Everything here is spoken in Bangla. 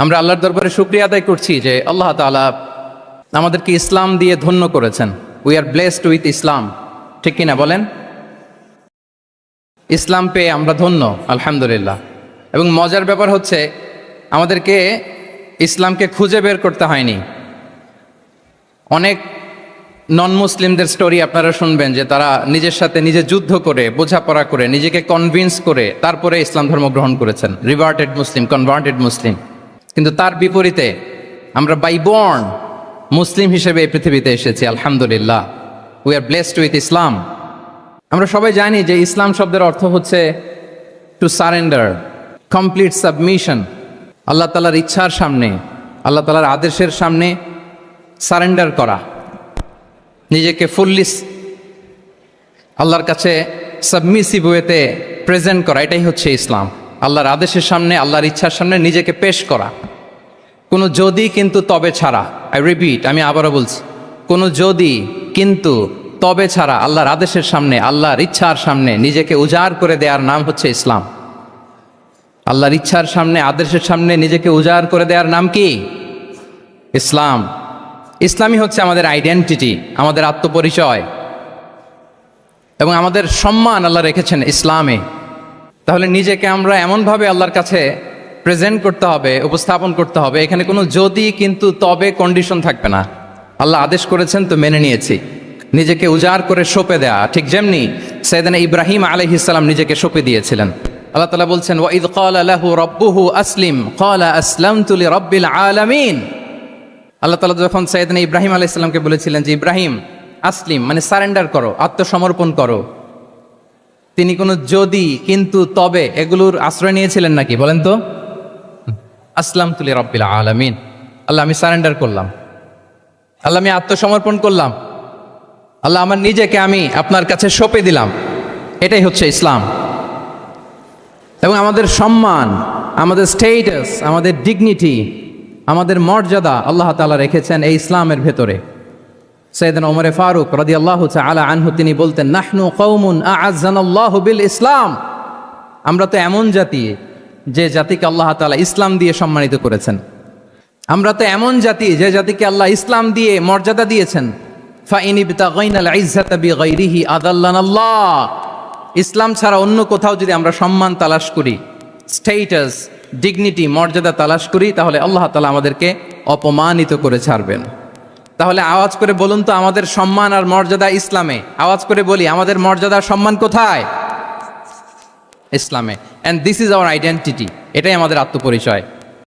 আমরা আল্লাহর দরবারে শুকরিয়া আদায় করছি যে আল্লাহ তাআলা আমাদেরকে ইসলাম দিয়ে ধন্য করেছেন। উই আর ব্লেসড উইথ ইসলাম, ঠিক কিনা বলেন? ইসলাম পেয়ে আমরা ধন্য, আলহামদুলিল্লাহ। এবং মজার ব্যাপার হচ্ছে আমাদেরকে ইসলামকে খুঁজে বের করতে হয়নি। অনেক নন মুসলিমদের স্টোরি আপনারা শুনবেন যে তারা নিজের সাথে নিজে যুদ্ধ করে, বোঝাপড়া করে, নিজেকে কনভিন্স করে তারপরে ইসলাম ধর্ম গ্রহণ করেছেন, রিভার্টেড মুসলিম, কনভার্টেড মুসলিম। কিন্তু তার বিপরীতে আমরা বাই বর্ন মুসলিম হিসেবে এই পৃথিবীতে এসেছি, আলহামদুলিল্লাহ। উই আর ব্লেসড উইথ ইসলাম। আমরা সবাই জানি যে ইসলাম শব্দের অর্থ হচ্ছে টু সারেন্ডার, কমপ্লিট সাবমিশন। আল্লাহ তাআলার ইচ্ছার সামনে, আল্লাহ তাআলার আদেশের সামনে সারেন্ডার করা, নিজেকে ফুললি আল্লাহর কাছে সাবমিসিভ ওয়েতে প্রেজেন্ট করা, এটাই হচ্ছে ইসলাম। আল্লাহর আদেশের সামনে, আল্লাহর ইচ্ছার সামনে নিজেকে পেশ করা। কোনো যদি কিন্তু তবে ছাড়া, আই রিপিট, আমি আবারও বলছি, কোনো যদি কিন্তু তবে ছাড়া আল্লাহর আদেশের সামনে, আল্লাহর ইচ্ছার সামনে নিজেকে উজাড় করে দেওয়ার নাম হচ্ছে ইসলাম। আল্লাহর ইচ্ছার সামনে, আদেশের সামনে নিজেকে উজাড় করে দেওয়ার নাম কি? ইসলাম। ইসলামই হচ্ছে আমাদের আইডেন্টিটি, আমাদের আত্মপরিচয় এবং আমাদের সম্মান আল্লাহ রেখেছেন ইসলামে। তাহলে নিজেকে আমরা এমনভাবে আল্লাহর কাছে প্রেজেন্ট করতে হবে, উপস্থাপন করতে হবে, এখানে কোনো যদি কিন্তু তবে কন্ডিশন থাকবে না। আল্লাহ আদেশ করেছেন তো মেনে নিয়েছি। নিজেকে উজাড় করে সঁপে দেয়া, ঠিক যেমনি সাইয়েদনা ইব্রাহিম আলাইহিস সালাম নিজেকে সঁপে দিয়েছিলেন। আল্লাহ তাআলা বলছেন ওয়া ইয ক্বালা লাহু রাব্বুহু আসলিম ক্বালা আসলামতু লিরাব্বিল আলামিন। আল্লাহ তাআলা যখন সাইয়েদনা ইব্রাহিম আলাইহিস সালামকে বলেছিলেন যে ইব্রাহিম আসলিম মানে সারেন্ডার করো, আত্মসমর্পণ করো, তিনি কোনো যদি কিন্তু তবে এগুলোর আশ্রয় নিয়েছিলেন নাকি বলেন তো? আসলামতু লিরাব্বিল আলামিন, আল্লাহ আমি সারেন্ডার করলাম, আল্লাহ আমি আত্মসমর্পণ করলাম, আল্লাহ আমার নিজেকে আমি আপনার কাছে সঁপে দিলাম। এটাই হচ্ছে ইসলাম। এবং আমাদের সম্মান, আমাদের স্টেটাস, আমাদের ডিগনিটি, আমাদের মর্যাদা আল্লাহ তাআলা রেখেছেন এই ইসলামের ভেতরে। সাইয়েদনা ওমরে ফারুক রাদিয়াল্লাহু তাআলা আনহু তিনি বলতেন নাহনু কওমুন আ'আজ্জানাল্লাহু বিল ইসলাম। আমরা তো এমন জাতি যে জাতিকে আল্লাহ তাআলা ইসলাম দিয়ে সম্মানিত করেছেন। আমরা তো এমন জাতি যে জাতিকে আল্লাহ ইসলাম দিয়ে মর্যাদা দিয়েছেন। ফাইন ইবতাগাইনাল ইজ্জাতা বিগাইরিহি আদাল্লানাল্লাহ। ইসলাম ছাড়া অন্য কোথাও যদি আমরা সম্মান তালাশ করি, স্টেটাস, ডিগনিটি, মর্যাদা তালাশ করি, তাহলে আল্লাহ তাআলা আমাদেরকে অপমানিত করে ছাড়বেন। তাহলে আওয়াজ করে বলুন তো আমাদের সম্মান আর মর্যাদা ইসলামে। আওয়াজ করে বলি আমাদের মর্যাদা সম্মান কোথায়? ইসলামে। And this is our identity. এটাই আমাদের আত্মপরিচয়।